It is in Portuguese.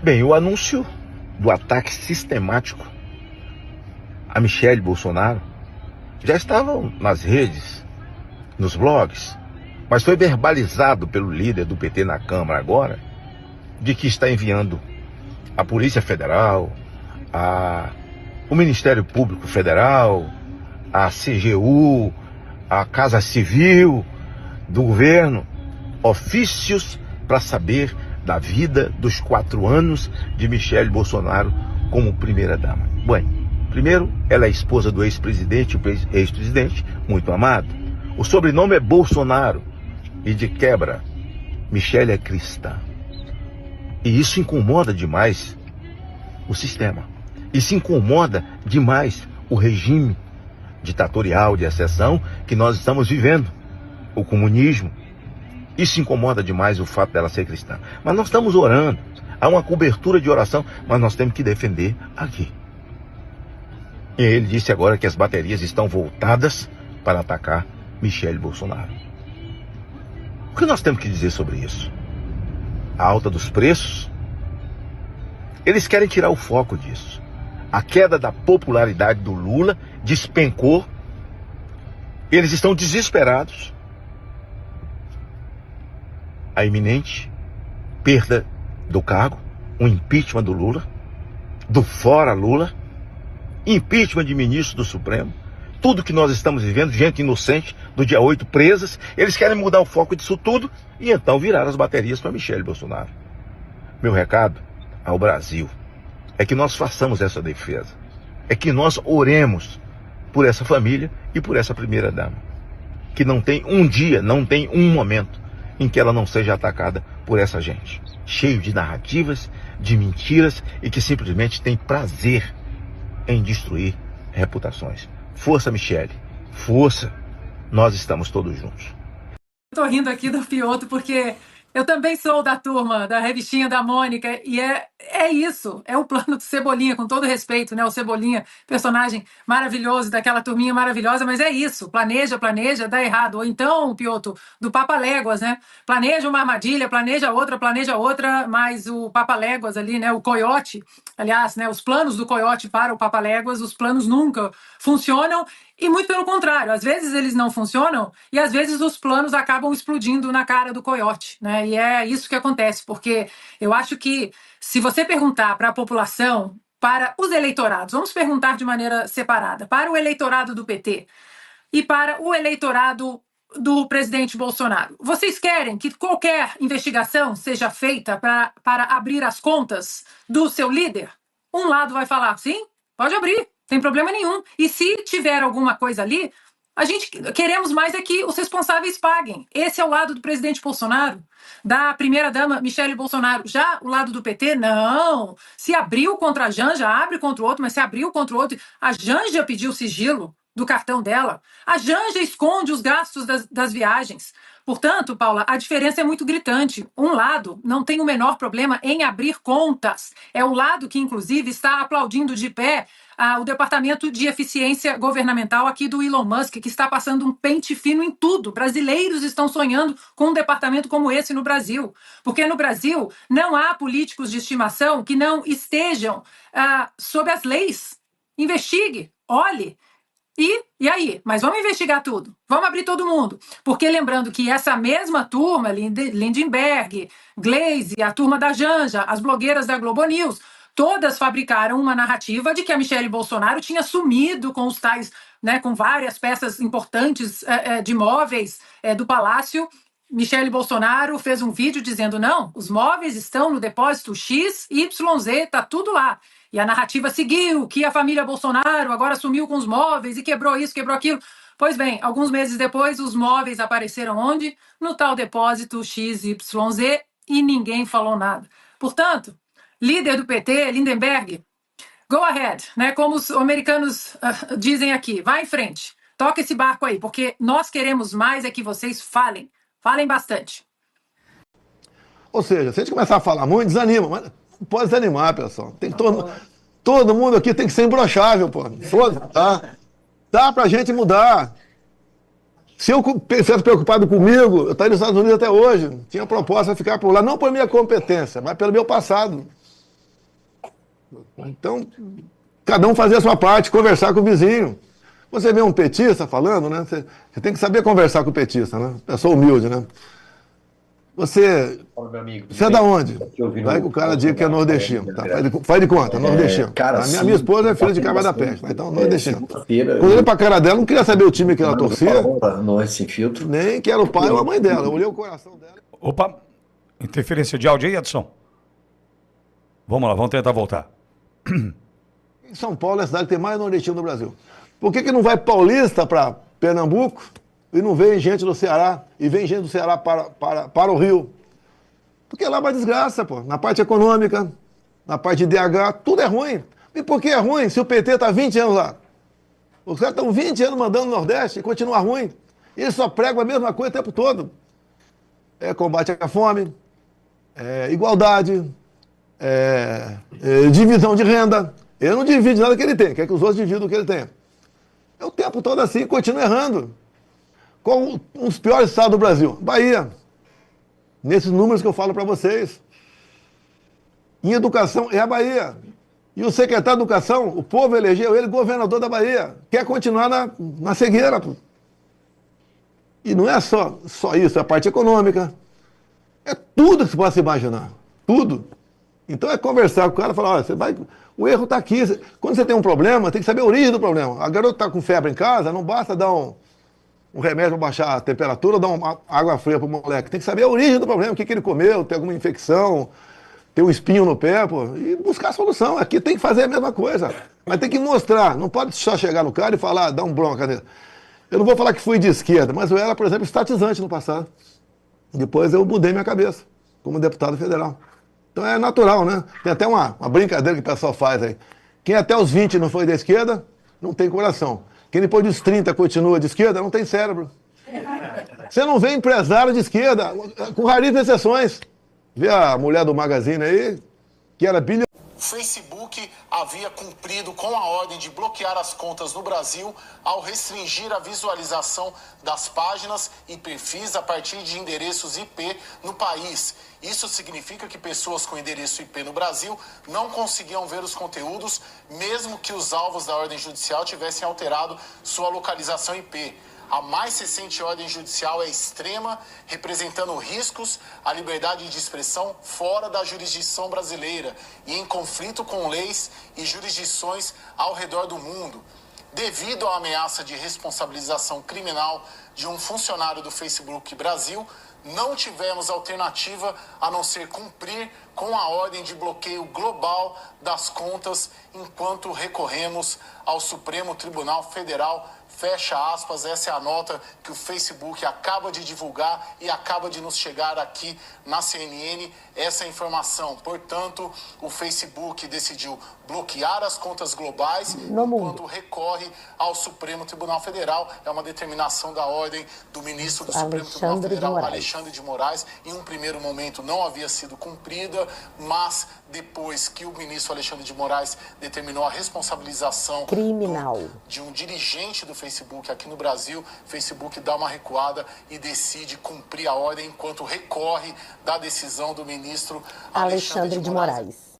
Bem, o anúncio do ataque sistemático a Michele Bolsonaro já estava nas redes, nos blogs, mas foi verbalizado pelo líder do PT na Câmara agora, de que está enviando a Polícia Federal, o Ministério Público Federal, a CGU, a Casa Civil do governo, ofícios para saber da vida dos 4 anos de Michele Bolsonaro como primeira-dama. Bem, primeiro, ela é esposa do ex-presidente, o ex-presidente muito amado. O sobrenome é Bolsonaro e, de quebra, Michele é cristã. E isso incomoda demais o sistema. Isso incomoda demais o regime ditatorial de exceção que nós estamos vivendo, o comunismo. Isso incomoda demais o fato dela ser cristã. Mas nós estamos orando, há uma cobertura de oração, mas nós temos que defender aqui. E ele disse agora que as baterias estão voltadas para atacar Michele Bolsonaro. O que nós temos que dizer sobre isso? A alta dos preços? Eles querem tirar o foco disso. A queda da popularidade do Lula despencou. Eles estão desesperados. A iminente perda do cargo, o impeachment do Lula, do fora Lula, impeachment de ministro do Supremo, tudo que nós estamos vivendo, gente inocente do dia 8 presas, eles querem mudar o foco disso tudo e então virar as baterias para Michele Bolsonaro. Meu recado ao Brasil é que nós façamos essa defesa, é que nós oremos por essa família e por essa primeira-dama, que não tem um dia, não tem um momento em que ela não seja atacada por essa gente, cheio de narrativas, de mentiras e que simplesmente tem prazer em destruir reputações. Força, Michele, força, nós estamos todos juntos. Tô rindo aqui do Piotr porque eu também sou da turma da revistinha da Mônica e é isso, é o plano do Cebolinha, com todo respeito, né? O Cebolinha, personagem maravilhoso daquela turminha maravilhosa, mas é isso, planeja, dá errado. Ou então, Piotr, do Papaléguas, né? Planeja uma armadilha, planeja outra, mas o Papaléguas ali, né? O coiote, aliás, né? Os planos do coiote para o Papaléguas, os planos nunca funcionam. E muito pelo contrário, às vezes eles não funcionam e às vezes os planos acabam explodindo na cara do coiote, né? E é isso que acontece, porque eu acho que se você perguntar para a população, para os eleitorados, vamos perguntar de maneira separada, para o eleitorado do PT e para o eleitorado do presidente Bolsonaro, vocês querem que qualquer investigação seja feita para abrir as contas do seu líder? Um lado vai falar, sim, pode abrir. Tem problema nenhum. E se tiver alguma coisa ali, a gente queremos mais é que os responsáveis paguem. Esse é o lado do presidente Bolsonaro, da primeira-dama Michele Bolsonaro. Já o lado do PT, não. Se abriu contra a Janja, abre contra o outro, mas se abriu contra o outro... A Janja pediu sigilo do cartão dela. A Janja esconde os gastos das viagens. Portanto, Paula, a diferença é muito gritante. Um lado não tem o menor problema em abrir contas. É o lado que, inclusive, está aplaudindo de pé o Departamento de Eficiência Governamental aqui do Elon Musk, que está passando um pente fino em tudo. Brasileiros estão sonhando com um departamento como esse no Brasil. Porque no Brasil não há políticos de estimação que não estejam sob as leis. Investigue, olhe. E aí? Mas vamos investigar tudo. Vamos abrir todo mundo. Porque lembrando que essa mesma turma, Lindenberg, Glaze, a turma da Janja, as blogueiras da Globo News, todas fabricaram uma narrativa de que a Michele Bolsonaro tinha sumido com os tais, né, com várias peças importantes de móveis do Palácio. Michele Bolsonaro fez um vídeo dizendo, não, os móveis estão no depósito X, Y, Z, tá tudo lá. E a narrativa seguiu, que a família Bolsonaro agora sumiu com os móveis e quebrou isso, quebrou aquilo. Pois bem, alguns meses depois, os móveis apareceram onde? No tal depósito XYZ e ninguém falou nada. Portanto, líder do PT, Lindenberg, go ahead, né? Como os americanos dizem aqui, vai em frente, toca esse barco aí, porque nós queremos mais é que vocês falem bastante. Ou seja, se a gente começar a falar muito, desanima, mas não pode desanimar, pessoal. Tem todo mundo aqui tem que ser imbrochável, pô. Tá? Dá pra gente mudar. Se eu estivesse preocupado comigo, eu estaria nos Estados Unidos até hoje. Tinha proposta de ficar por lá, não por minha competência, mas pelo meu passado. Então, cada um fazer a sua parte, conversar com o vizinho. Você vê um petista falando, né? Você tem que saber conversar com o petista, né? Pessoa humilde, né? Você Fala, meu amigo. é da onde? Aqui ouvindo Vai que o cara diga que é nordestino. Tá? Faz de conta, nordestino. cara, A minha sim, esposa é filha de bateu Cabo da bastante. Peste, então nordestino. Segunda-feira, Quando eu olhei pra cara dela, não queria saber o time que ela torcia, no Sem Filtro. nem que era o pai ou a mãe dela. Eu olhei o coração dela. Opa, interferência de áudio aí, Edson? Vamos lá, vamos tentar voltar. Em São Paulo é a cidade que tem mais nordestino do Brasil. Por que não vai paulista para Pernambuco e não vem gente do Ceará e vem gente do Ceará para o Rio? Porque lá é uma desgraça, pô. Na parte econômica, na parte de DH, tudo é ruim. E por que é ruim se o PT está 20 anos lá? Os caras estão 20 anos mandando no Nordeste e continua ruim. E eles só pregam a mesma coisa o tempo todo. É combate à fome, é igualdade, divisão de renda. Ele não divide nada que ele tem, quer que os outros dividam o que ele tem. É o tempo todo assim, continua errando. Qual um dos piores estados do Brasil? Bahia. Nesses números que eu falo para vocês. Em educação, é a Bahia. E o secretário de Educação, o povo elegeu ele governador da Bahia. Quer continuar na cegueira. Pô. E não é só isso, é a parte econômica. É tudo que você pode se imaginar. Tudo. Então é conversar com o cara e falar, olha, o erro está aqui. Quando você tem um problema, tem que saber a origem do problema. A garota está com febre em casa, não basta dar um remédio para baixar a temperatura, dar uma água fria para o moleque. Tem que saber a origem do problema, o que ele comeu, tem alguma infecção, tem um espinho no pé, pô, e buscar a solução. Aqui tem que fazer a mesma coisa. Mas tem que mostrar, não pode só chegar no cara e falar, dar um bronca nele. Eu não vou falar que fui de esquerda, mas eu era, por exemplo, estatizante no passado. Depois eu mudei minha cabeça, como deputado federal. Então é natural, né? Tem até uma brincadeira que o pessoal faz aí. Quem até os 20 não foi da esquerda, não tem coração. Quem depois dos 30 continua de esquerda, não tem cérebro. Você não vê empresário de esquerda, com raríssimas exceções. Vê a mulher do Magazine aí, que era bilhões. O Facebook havia cumprido com a ordem de bloquear as contas no Brasil ao restringir a visualização das páginas e perfis a partir de endereços IP no país. Isso significa que pessoas com endereço IP no Brasil não conseguiam ver os conteúdos, mesmo que os alvos da ordem judicial tivessem alterado sua localização IP. A mais recente ordem judicial é extrema, representando riscos à liberdade de expressão fora da jurisdição brasileira e em conflito com leis e jurisdições ao redor do mundo. Devido à ameaça de responsabilização criminal de um funcionário do Facebook Brasil, não tivemos alternativa a não ser cumprir com a ordem de bloqueio global das contas enquanto recorremos ao Supremo Tribunal Federal. Fecha aspas, essa é a nota que o Facebook acaba de divulgar e acaba de nos chegar aqui na CNN, essa informação. Portanto, o Facebook decidiu bloquear as contas globais enquanto recorre ao Supremo Tribunal Federal. É uma determinação da ordem do ministro do Supremo Tribunal Federal, Alexandre de Moraes. Em um primeiro momento não havia sido cumprida, mas depois que o ministro Alexandre de Moraes determinou a responsabilização criminal de um dirigente do Facebook aqui no Brasil, o Facebook dá uma recuada e decide cumprir a ordem enquanto recorre da decisão do ministro Alexandre de Moraes.